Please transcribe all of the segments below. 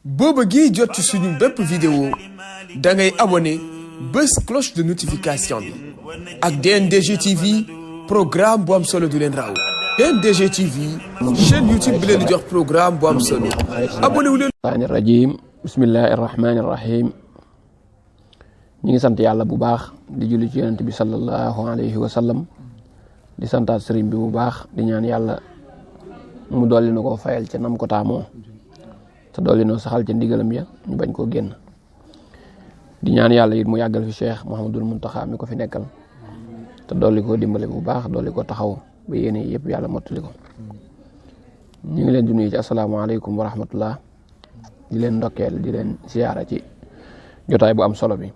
boo bëggee jot ci suñu bépp vidéo da ngay abonné bés cloche de notification bi ak DNDG TV programme bu am solo du leen raw DNDG TV chaîne YouTube bi leen di jox programme bu am solo abonné wu leen. rajim bismillahi rahmani rahim ñi ngi sant yàlla bu baax di julli ci yonent bi sallallahu alayhi wa sallam di santaat sëriñ bi bu baax di ñaan yàlla mu dolli na ko fayal ca nam ko taamoo te dolli noo saxal ca ndigalam ya ñu bañ koo génn di ñaan yàlla it mu yàggal fi Cheikh Mouhamadul Muntaxa mi ko fi nekkal te dolli koo dimbale bu baax dolli ko taxaw ba yéene yëpp yàlla mottali ko ñu ngi leen di nuyu ci asalaamaaleykum wa rahmatullah di leen ndokkeel di leen siyaara ci jotaay bu am solo bi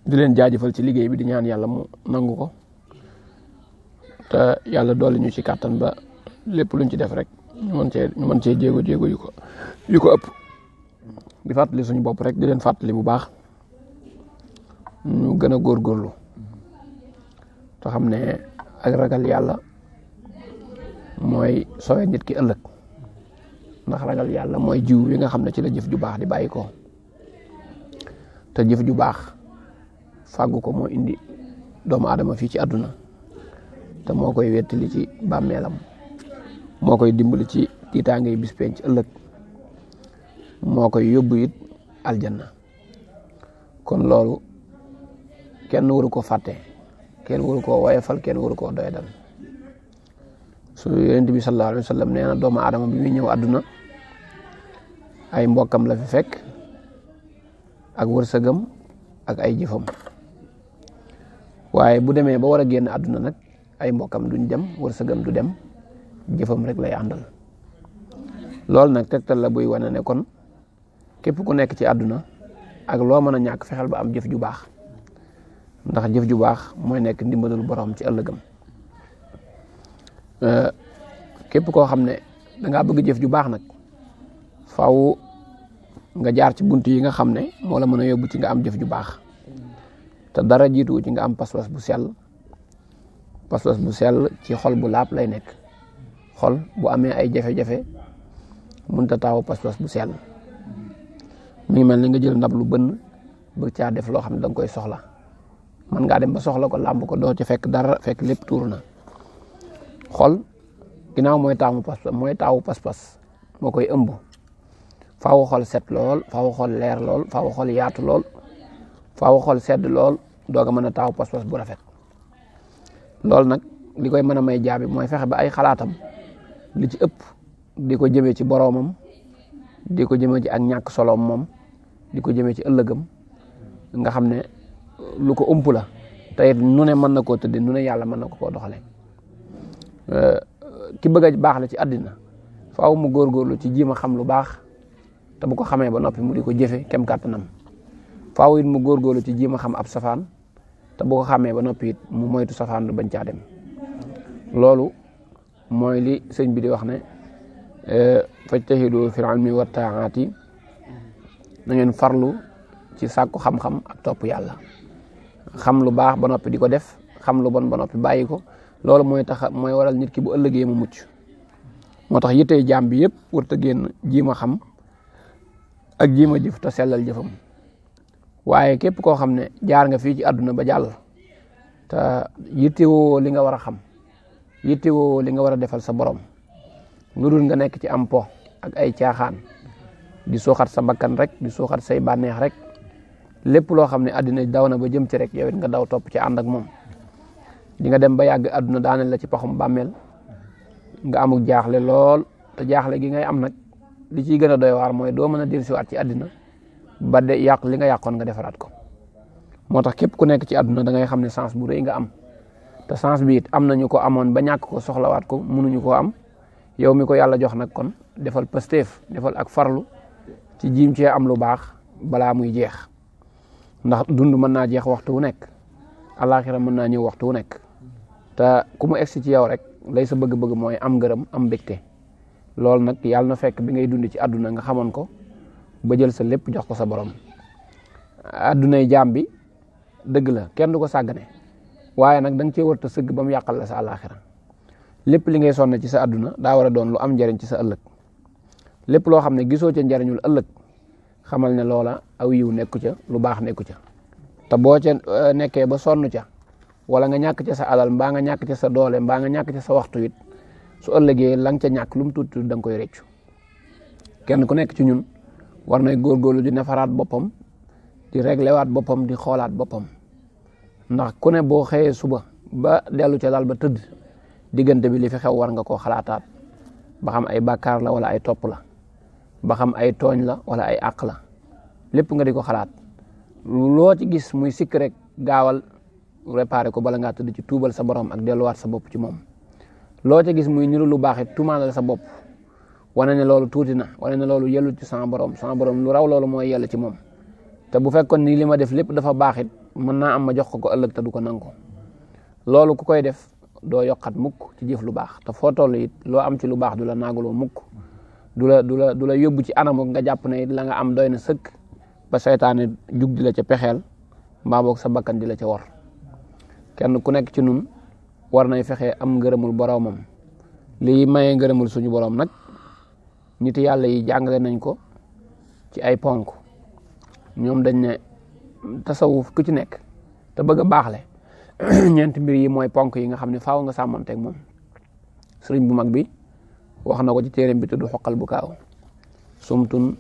di leen jaajëfal ci liggéey bi di ñaan yàlla mu nangu ko te yàlla dolli ñu ci kàttan ba lépp luñ ci def rek ñu mën cee jéego yu ko ëpp di fàttali suñu bopp rek di leen fàttali bu baax ñu gën a góorgóorlu te xam ne ak ragal yàlla mooy sowe nit ki ëllëg ndax ragal yàlla mooy jiw wi nga xam ne ci la jëf ju baax di bàyyi ko te jëf ju baax fàggu ko moo indi doomu aadama fii ci àdduna te moo koy wettali ci bàmmeelam moo koy dimbali ci tiitaange bis penc ëllëg moo koy yóbbu it aljanna kon loolu kenn waru ko fàtte kenn waru koo woyefal kenn waru koo doyadal su yonent bi sallallahu alayhi wa sallam nee na doomu aadama bi muy ñëw àdduna ay mbokkam la fi fekk ak wërsëgam ak ay jëfam waaye bu demee ba war a génn àdduna nag ay mbokkam duñ dem wërsëgam du dem jëfam rek lay àndal loolu nag tegtal la buy wane ne kon képp ku nekk ci àdduna ak loo mën a ñàkk fexeel ba am jëf ju baax ndax jëf ju baax mooy nekk ndimbalul borom ci ëllëgam képp koo xam ne dangaa bëgg jëf ju baax nag faaw nga jaar ci bunt yi nga xam ne moo la mën a yóbbu ci nga am jëf ju baax te dara jiitu ci nga am pas-pas bu sell ci xol bu laab lay nekk xol bu amee ay jafe-jafe mënta taawu pas-pas bu sell mi ngi mel ni nga jël ndab lu bënn bëgg caa def loo xam ne da nga koy soxla man ngaa dem ba soxla ko làmb ko doo ci fekk dara fekk lépp tuur na xol ginnaaw mooy taawu pas-pas moo koy ëmb faaw xol set lool faaw xol leer lool faaw xol yaatu lool faaw xol sedd lool doog a mën a taawu pas-pas bu rafet loolu nag li koy mën a may jaabi mooy fexe ba ay xalaatam li ci ëpp di ko jëmee ci boroomam di ko jëmee ci ak ñàkk soloom moom di ko jëmee ci ëllëgam nga xam ne lu ko ëmp la te it nu ne mën na koo tëddee nu ne yàlla mën na ko koo doxalee ki bëgg a baax la ci àddina faaw mu góorgóorlu ci jiima xam lu baax te bu ko xamee ba noppi mu di ko jëfe kem kàttanam faaw it mu góorgóorlu ci jiima xam ab safaan te bu ko xamee ba noppi it mu moytu safaan bañ caa dem loolu mooy li sëñ bi di wax ne fajtahidu fil ilmi wa taa'ati na ngeen farlu ci sàkku xam-xam ak topp yàlla xam lu baax ba noppi di ko def xam lu bon ba noppi bàyyi ko loolu mooy waral nit ki bu ëllëgee mu mucc moo tax yittey jaam bi yëpp warut a génn jiima xam ak jiima jëf te sellal jëfam waaye képp koo xam ne jaar nga fii ci àdduna ba jàll te yittewoo li nga war a xam yittewoo li nga war a defal sa borom lu dul nga nekk ci am po ak ay caaxaan di suuxat sa bakkan rek di suuxat say bànneex rek lépp loo xam ne àddina daw na ba jëm ci rek yow it nga daw topp ci ànd ak moom di nga dem ba yàgg àdduna daaneel la ci paxum bàmmeel nga amuk jaaxle lool te jaaxle gi ngay am nag li ciy gën a doy waar mooy doo mën a dellusiwaat ci àddina ba de yàq li nga yàqoon nga defaraat ko moo tax képp ku nekk ci àdduna da ngay xam ne chance bu rëy nga am te chance bi it am nañu ko amoon ba ñàkk ko soxlawaat ko mënuñu koo am yow mi ko yàlla jox nag kon defal pasteef defal ak farlu ci jiim cee am lu baax balaa muy jeex ndax dund mën naa jeex waxtu wu nekk alaxira mën naa ñëw waxtu wu nekk te ku mu egsi ci yow rek lay sa bëgg-bëgg mooy am ngërëm am mbégte loolu nag yàlla na fekk bi ngay dund ci àdduna nga xamoon ko ba jël sa lépp jox ko sa borom àddunay jaam bi dëgg la kenn du ko sàggane waaye nag da nga cee war a sëgg ba mu yàqal la sa alaxira lépp li ngay sonn ci sa àdduna daa war a doon lu am njariñ ci sa ëllëg lépp loo xam ne gisoo ca njariñul ëllëg xamal ne loola aw yiw nekku ca lu baax nekku ca te boo ca nekkee ba sonn ca wala nga ñàkk ca sa alal mbaa nga ñàkk ca sa doole mbaa nga ñàkk ca sa waxtu it su ëllëgee la nga ca ñàkk lu mu tuuti da nga koy réccu kenn ku nekk ci ñun war nay góorgóorlu di nafaraat boppam di réglewaat boppam di xoolaat boppam ndax ku ne boo xëyee suba ba dellu ca lal ba tëdd diggante bi li fi xew war nga koo xalaataat ba xam ay bàkkaar la wala ay topp la ba xam ay tooñ la wala ay àq la lépp nga di ko xalaat loo ci gis muy sikk rek gaawal réparé ko bala ngaa tëdd ci tuubal sa borom ak delluwaat sa bopp ci moom loo ca gis muy niru lu baax it tuumaanal sa bopp wane ne loolu tuuti na wane ne loolu yellu ci sama borom lu raw loolu mooy yell ci moom te bu fekkoon ni li ma def lépp dafa baax it mën naa am ma jox ko ëllëg te du ko nangu loolu ku koy def doo yokkat mukk ci jëf lu baax te foo toll it loo am ci lu baax du la naaguloo mukk du la yóbbu ci anamu nga jàpp ne it la nga am doy na sëkk ba seytaane jug di la ca pexeel mbaa boog sa bakkan di la ca war kenn ku nekk ci nun war nay fexe am ngërëmul boromam lii maye ngërëmul suñu borom nag nit yàlla yi jàngale nañ ko ci ay ponk ñoom dañ ne tasawuf ku ci nekk te bëgg a baaxle ñeenti mbir yi mooy ponk yi nga xam ne faaw nga sàmmanteeg moom sëriñ bu mag bi wax na ko ci téereem bi tudd xoqal bu kaaw sumtun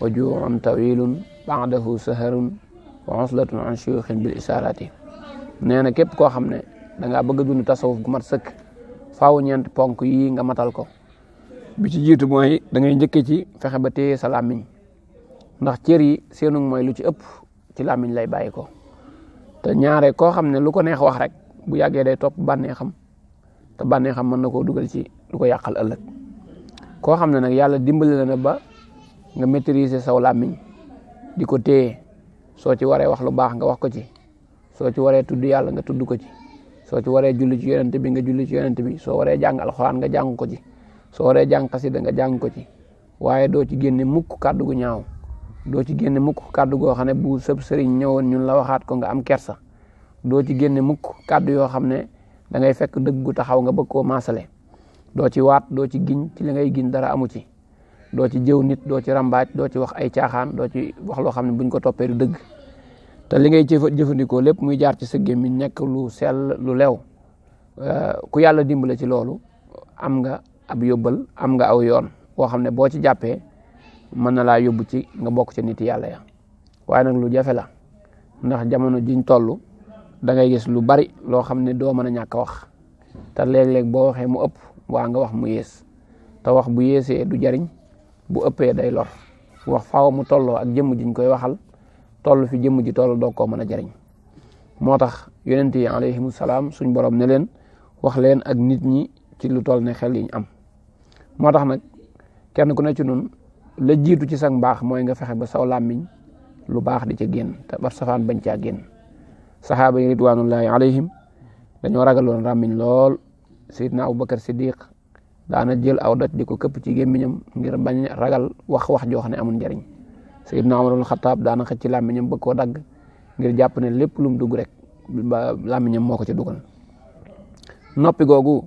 wa ju'un tawilun ba'dahu saharun wa uslatun an shuyukhin bil isarati nee na képp koo xam ne da ngaa bëgg a dund tasawuf gu mat sëkk faaw ñeenti ponk yi nga matal ko bi ci jiitu mooy da ngay njëkke ci fexe ba téye sa làmmiñ ndax cër yi seenu mooy lu ci ëpp ci làmmiñ lay bàyyi ko te ñaare koo xam ne lu ko neex wax rek bu yàggee day topp bànneexam te bànneexam mën na koo dugal ci lu ko yàqal ëllëg koo xam ne nag yàlla dimbali la na ba nga maîtriser saw làmmiñ di ko téye soo ci waree wax lu baax nga wax ko ci soo ci waree tudd yàlla nga tudd ko ci soo ci waree julli ci yonent bi nga julli ci yonent bi soo waree jàng alxuraan nga jàng ko ci soo waree jàng xasida nga jàng ko ci waaye doo ci génne mukk kàddu gu ñaaw doo ci génne mukk kàddu goo xam ne bu sëb sëriñ ñëwoon ñun la waxaat ko nga am kersa doo ci génne mukk kàddu yoo xam ne da ngay fekk dëgg gu taxaw nga bëgg koo maasale doo ci waat doo ci giñ ci li ngay giñ dara amu ci doo ci jëw nit doo ci rambaaj doo ci wax ay caaxaan doo ci wax loo xam ne buñ ko toppee du dëgg te li ngay jëfandikoo lépp muy jaar ci sa gémmiñ nekk lu sell lu lew ku yàlla dimbale ci loolu am nga ab yóbbal am nga aw yoon boo xam ne boo ci jàppee mën na laa yóbbu ci nga bokk ci nit yàlla ya waaye nag lu jafe la ndax jamono jiñ toll da ngay gis lu bari loo xam ne doo mën a ñàkk a wax te léeg-léeg boo waxee mu ëpp waa nga wax mu yées te wax bu yéesee du jariñ bu ëppee day lor wax faaw mu tolloo ak jëmm jiñ koy waxal toll fi jëmm ji toll doo koo mën a jariñ moo tax yonent yi alayhimu salaam suñ borom ne leen wax leen ak nit ñi ci lu toll ne xel yiñ am moo tax nag kenn ku ne ci nun la jiitu ci sa mbaax mooy nga fexe ba saw làmmiñ lu baax di ca génn te bar safaan bañ caa génn saxaaba yi ridwanullahi alayhim dañoo ragaloon làmmiñ lool Seydina Abubakar Siddiq daana jël aw doj di ko këpp ci gémmiñam ngir bañ ragal wax joo xam ne amul njariñ Seydina Umarul Xataab daana xëcc ci làmmiñam bëgg koo dagg ngir jàpp ne lépp lu mu dugg rek ba làmmiñam moo ko ci dugal noppi googu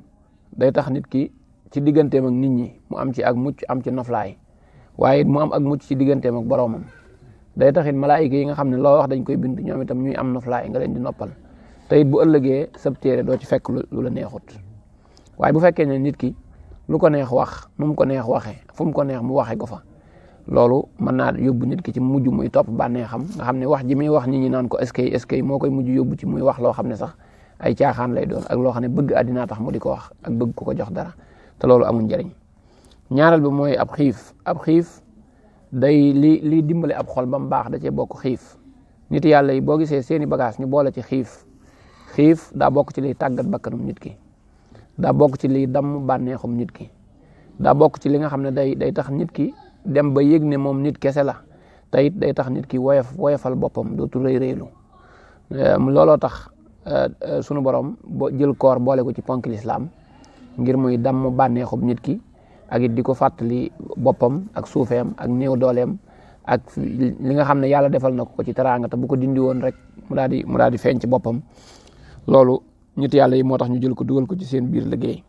day tax nit ki ci digganteem ak nit ñi mu am ci ak mucc am ci noflaay waaye mu am ak mucc ci digganteem ak boroomam day taxit malaayika yi nga xam ne loo wax dañ koy bind ñoom itam ñuy am noflaay nga leen di noppal te it bu ëllëgee sab téere doo ci fekk lu la neexut waaye bu fekkee ne nit ki lu ko neex wax nu mu ko neex waxee fu mu ko neex mu waxee ko fa loolu mën naa yóbbu nit ki ci mujj muy topp bànneexam nga xam ne wax ji muy wax nit ñi naan ko est-ce que moo koy mujj yóbbu ci muy wax loo xam ne sax ay caaxaan lay doon ak loo xam ne bëgg àddinaa tax mu di ko wax ak bëgg ko jox dara te loolu amul njariñ ñaareel bi mooy ab xiif day li dimbale ab xol ba mu baax da cee bokk xiif nit yàlla yi boo gisee seeni bagage ñu boole ci xiif daa bokk ci liy tàggat bakkanum nit ki daa bokk ci liy damm bànneexum nit ki daa bokk ci li nga xam ne day tax nit ki dem ba yëg ne moom nit kese la te it day tax nit ki woyofal boppam dootu rëylu looloo tax sunu borom jël koor boole ko ci ponk lislaam ngir muy damm bànneexum nit ki ak it di ko fàttali boppam ak suufeem ak néew dooleem ak li nga xam ne yàlla defal na ko ci teraanga te bu ko dindi woon rek mu daal di feeñ ci boppam loolu nit yàlla yi moo tax ñu jël ko dugal ko ci seen biir liggéey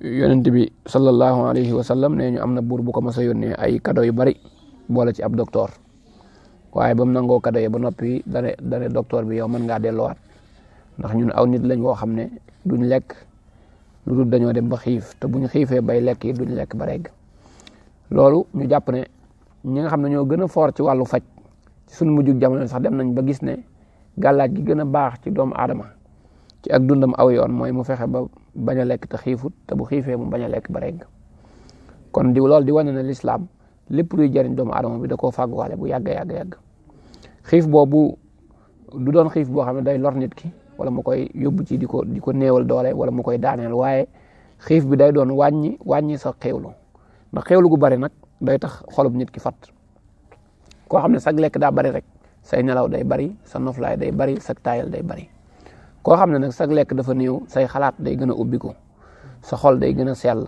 yonent bi sallallahu alayhi wa sallam nee ñu am na buur bu ko mas a yónnee ay cadeau yu bari boole ci ab docteur waaye ba mu nangoo cadeau yi ba noppi dane docteur bi yow mën ngaa delluwaat ndax ñun aw nit lañ woo xam ne duñ lekk lu dul dañoo dem ba xiif te buñ xiifee bay lekk yi duñ lekk ba regg loolu ñu jàpp ne ñi nga xam ne ñoo gën a fort ci wàllu faj ci suñu mujjug jamono sax dem nañ ba gis ne gàllaaj gi gën a baax ci doomu aadama ci ak dundam aw yoon mooy mu fexe ba bañ a lekk te xiifut te bu xiifee mu bañ a lekk ba regg kon loolu di wane ne lislaam lépp luy jariñ doomu aadama bi da koo fàgguwaale bu yàgg xiif boobu du doon xiif boo xam ne day lor nit ki wala mu koy yóbbu ci di ko néewal doole wala mu koy daaneel waaye xiif bi day doon wàññi sa xéewlu ndax xéewlu gu bari nag day tax xolub nit ki fat koo xam ne sag lekk daa bari rek say nelaw day bari sa noflaay day bari sag taayal day bari koo xam ne nag sag lekk dafa néew say xalaat day gën a ubbiku sa xol day gën a sell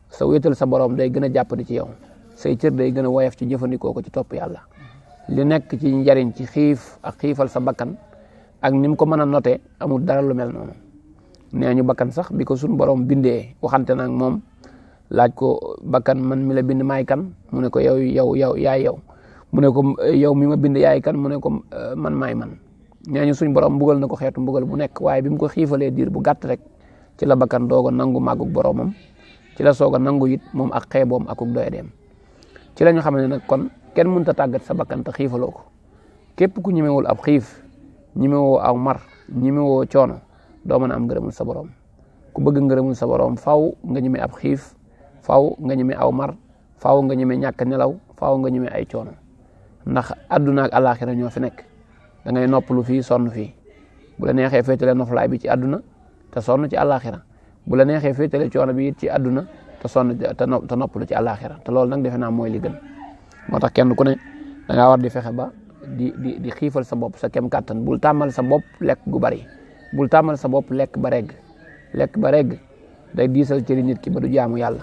sa wéetal sa borom day gën a jàppandi ci yow say cër day gën a woyof ci jëfandikoo ko ci topp yàlla li nekk ci njariñ ci xiif ak xiifal sa bakkan ak ni mu ko mën a noté amul dara lu mel noonu nee ñu bakkan sax bi ko suñu borom bindee waxante na ak moom laaj ko bakkan man mi la bind maay kan mu ne ko yow yaay yow mu ne ko yow mi ma bind yaay kan mu ne ko man maay man nee ñu suñ borom mbugal na ko xeetu mbugal bu nekk waaye bi mu ko xiifalee diir bu gàtt rek ci la bakkan doog a nangu màggug boromam ci la soog a nangu it moom ak xeeboom akuk doyadeem ci la ñu xam ne nag kon kenn mënut a tàggat sa bakkan te xiifaloo ko képp ku ñemewul ab xiif ñemewoo aw mar ñemewoo coono doo mën a am ngërëmul sa borom ku bëgg ngërëmul sa borom faaw nga ñeme ab xiif faaw nga ñeme aw mar faaw nga ñeme ñàkk nelaw faaw nga ñeme ay coono ndax àdduna ak àllaaxira ñoo fi nekk da ngay noppalu fii sonn fii bu la neexee féetale noflaay bi ci àdduna te sonn ci àllaaxira bu la neexee féetale coono bi it ci àdduna te sonn te noppalu ci àllaaxira te loolu nag defe naa mooy li gën moo tax kenn ku ne da ngaa war di fexe ba di xiifal sa bopp sa kem kàttan bul tàmmal sa bopp lekk gu bari bul tàmmal sa bopp lekk ba regg day diisal cëri nit ki ba du jaamu yàlla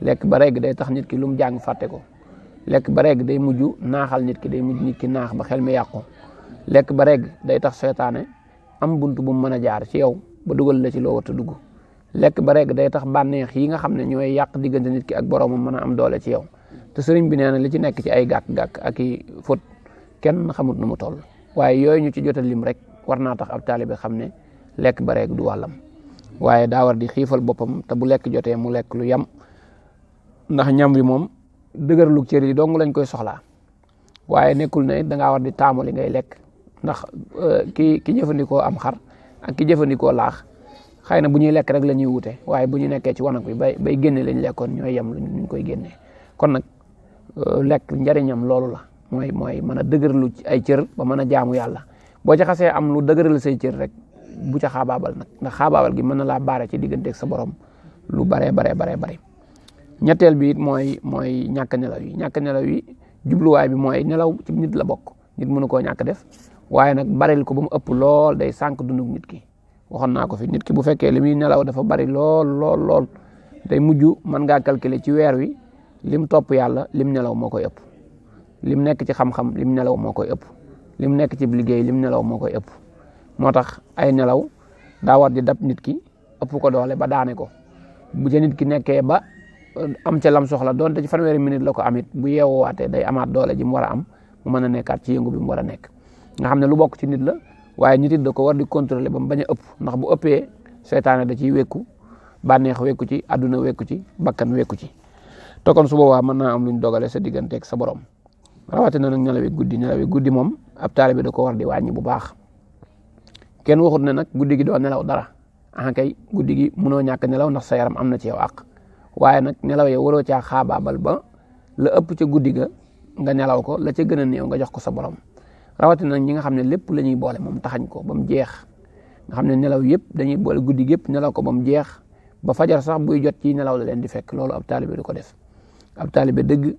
lekk ba regg day tax nit ki lu mu jàng fàtte ko lekk ba regg day mujj naaxal nit ki day mujj nit ki naax ba xel mi yàqu lekk ba regg day tax seytaane am bunt bu mu mën a jaar ci yow ba dugal la ci loo war a dugg lekk ba regg day tax bànneex yi nga xam ne ñooy yàq diggante nit ki ak boroomam mën a am doole ci yow te sëriñ bi nee na li ci nekk ci ay gàkk-gàkk ak i fóot kenn xamut nu mu toll waaye yooyu ñu ci jota lim rek war naa tax ab taalibe xam ne lekk ba regg du wàllam waaye daa war di xiifal boppam te bu lekk jotee mu lekk lu yam ndax ñam wi moom dëgërlu cër yi dong lañ koy soxlaa waaye nekkul ne da ngaa war di taamu li ngay lekk ndax ki jëfandikoo am xar ak ki jëfandikoo laax xëy na bu ñuy lekk rek la ñuy wute waaye bu ñu nekkee ci wanag bi bay génne lañ lekkoon ñooy yem luñ koy génnee kon nag lekk njariñam loolu la mooy mën a dëgërlu ci ay cër ba mën a jaamu yàlla boo ci xasee am lu dëgëral say cër rek bu ca xaabaabal nag ndax xaabaabal gi mën na laa baare ci digganteeg sa borom lu baree ñetteel bi it mooy ñàkk nelaw yi jubluwaay bi mooy nelaw ci nit la bokk nit mënu koo ñàkk def waaye nag baril ko ba mu ëpp lool day sànq dundug nit ki waxoon naa ko fi nit ki bu fekkee li muy nelaw dafa bari lool day mujj mën ngaa calculer ci weer wi lim topp yàlla lim nelaw moo koy ëpp lim nekk ci xam-xam lim nelaw moo koy ëpp lim nekk ci liggéey lim nelaw moo koy ëpp moo tax ay nelaw daa war di dab nit ki ëpp ko doole ba daane ko bu ca nit ki nekkee ba am ca lam soxla doonte ci fanweeri minute la ko amit bu yeewowaatee day amaat doole ji mu war a am mu mën a nekkaat ci yëngu bi mu war a nekk nga xam ne lu bokk ci nit la waaye nit it da ko war di contrôler ba mu bañ a ëpp ndax bu ëppee seytaane da ciy wekku bànneex wekku ci àdduna wekku ci bakkan wekku ci te kon su boobaa mën naa am luñ dogale sa digganteeg sa borom rawatina nag nelawi guddi moom ab taalibe da ko war di wàññi bu baax kenn waxut ne nag guddi gi doo nelaw dara kay guddi gi mënoo ñàkk nelaw ndax sa yaram am na ci yow àq waaye nag nelaw ya waroo caa xaabaabal ba la ëpp ca guddi ga nga nelaw ko la ca gën a néew nga jox ko sa borom rawatina nag ñi nga xam ne lépp la ñuy boole moom taxañ ko ba mu jeex nga xam ne nelaw yëpp dañuy boole guddi gi yëpp nelaw ko ba mu jeex ba fajar sax buy jot ci nelaw la leen di fekk loolu ab taalibe du ko def ab taalibe dëgg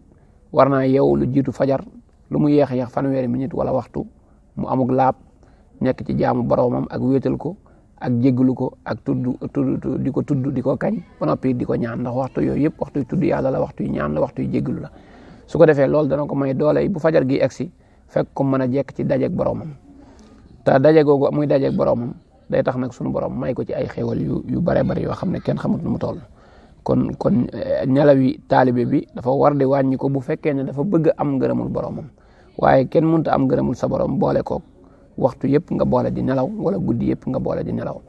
war naa yeewu lu jiitu fajar lu mu yeex fanweeri minute wala waxtu mu amuk laab nekk ci jaamu boromam ak wéetal ko ak jéggalu ko ak di ko tudd di ko kañ ba noppi di ko ñaan ndax waxtu yooyu yëpp waxtu yu tudd yàlla la waxtu yu ñaan la waxtu yu jéggalu la su ko defee loolu dana ko may doole bu fajar gi egsi fekk ko mën a jekk ci dajeeg boromam te daje googu muy dajeeg boromam day tax nag sunu borom may ko ci ay xéwal yu bare bari yoo xam ne kenn xamut nu mu toll kon nelawi taalibe bi dafa war di wàññi ko bu fekkee ne dafa bëgg am ngërëmul boromam waaye kenn mënut a am ngërëmul sa borom boole ko waxtu yëpp nga boole di nelaw wala guddi yëpp nga boole di nelaw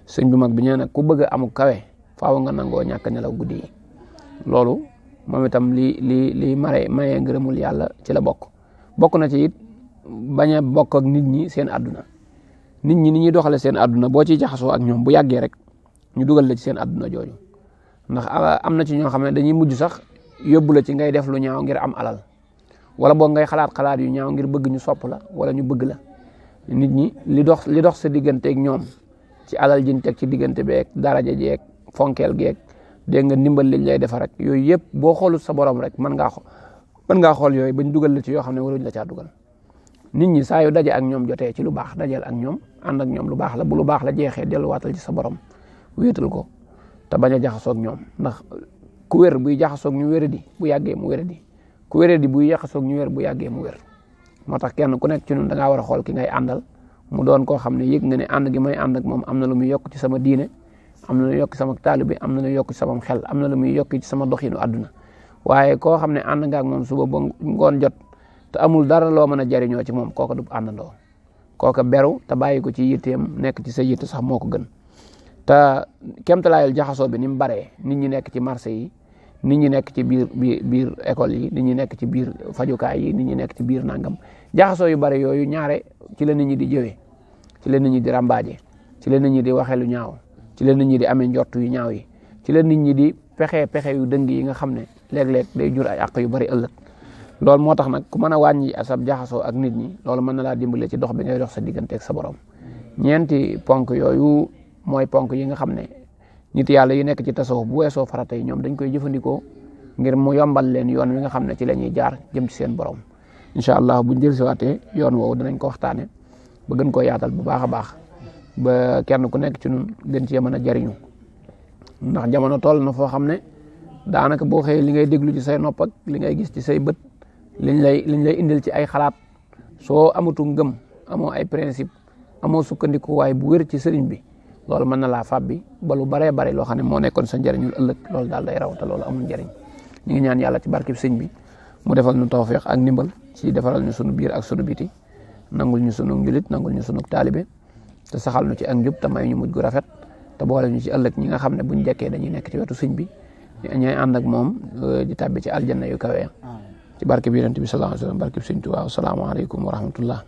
sëñ bu mag bi nee na ku bëgg a amu kawe faaw nga nangoo ñàkk nelaw guddi yi loolu moom itam li mayee ngërëmul yàlla ci la bokk na ci it bañ a bokk ak nit ñi seen àdduna nit ñi ni ñuy doxale seen àdduna boo ciy jaxasoo ak ñoom bu yàggee rek ñu dugal la ci seen àdduna jooju ndax am na ci ñoo xam ne dañuy mujj sax yóbbu la ci ngay def lu ñaaw ngir am alal wala boog ngay xalaat yu ñaaw ngir bëgg ñu sopp la wala ñu bëgg la nit ñi li dox sa digganteeg ñoom ci alal jiñ teg ci diggante beeg daraja jeeg fonkeel geeg dégg nga ndimbal liñ lay defar rek yooyu yëpp boo xoolut sa borom rek mën ngaa xool yooyu bañ dugal la ci yoo xam ne waruñ la caa dugal nit ñi saa yu daje ak ñoom jotee ci lu baax dajeel ak ñoom ànd ak ñoom lu baax la bu lu baax la jeexee delluwaatal ci sa borom wéetal ko te bañ a jaxasoo ak ñoom ndax ku wér buy jaxasoo ak ñu wéradi bu yàggee mu wéradi ku wéradi buy jaxasoo ak ñu wér bu yàggee mu wér moo tax kenn ku nekk ci ñun da ngaa war a xool ki ngay àndal mu doon koo xam ne yëg nga ne ànd gi may ànd ak moom am na lu muy yokk ci sama diine am na lu muy yokk sama taalibe am na lu muy yokk ci sama xel am na lu muy yokk ci sama doxinu àdduna waaye koo xam ne ànd nga ak moom suba ba ngoon jot te amul dara loo mën a jariñoo ci moom kooka du àndandoo kooka beru te bàyyi ko ci yitteem nekk ci sa yitte sax moo ko gën te kemtalaayal jaxasoo bi ni mu baree nit ñi nekk ci marché yi nit ñi nekk ci biir école yi nit ñi nekk ci biir fajukaay yi nit ñi nekk ci biir nangam jaxasoo yu bari yooyu ñaare ci la nit ñi di jëwee ci la nit ñi di rambaaje ci la nit ñi di waxee lu ñaaw ci la nit ñi di amee njort yu ñaaw yi ci la nit ñi di pexe yu dëng yi nga xam ne léeg-léeg day jur ay àq yu bari ëllëg loolu moo tax nag ku mën a wàññi asab jaxasoo ak nit ñi loolu mën na laa dimbale ci dox bi ngay dox sa diggante ak sa borom ñeenti ponk yooyu mooy ponk yi nga xam ne nit yàlla yi nekk ci tasawuf bu weesoo farata yi ñoom dañ koy jëfandikoo ngir mu yombal leen yoon wi nga xam ne ci la ñuy jaar jëm ci seen borom incha allah buñ jël si waatee yoon woowu danañ ko waxtaane ba gën koo yaatal bu baax a baax ba kenn ku nekk ci ñun gën cee mën a jariñu ndax jamono toll na foo xam ne daanaka boo xëyee li ngay déglu ci say nopp ak li ngay gis ci say bët liñ lay indil ci ay xalaat soo amatu ngëm amoo ay principe amoo sukkandiku waaye bu wér ci sëriñ bi loolu mën na laa fàbbi ba lu baree bari loo xam ne moo nekkoon sa njëriñul ëllëg loolu daal day raw te loolu amul njëriñ ñu ngi ñaan yàlla ci barkib sëñ bi mu defal ñu tawfiq ak ndimbal ci defaral ñu sunu biir ak sunu biti nangul ñu sunu njulit nangul ñu sunu taalibe te saxal ñu ci ak njub te may ñu mujj gu rafet te boole ñu ci ëllëg ñi nga xam ne buñ jekkee dañuy nekk ci wetu sëñ bi ñooy ànd ak moom di tàbbi ci aljanna yu kawe ci barke bi yonent bi sallallahu alayhi wa sallam barke bi sëñ Tuubaa asalaamaaleykum wa rahmatullah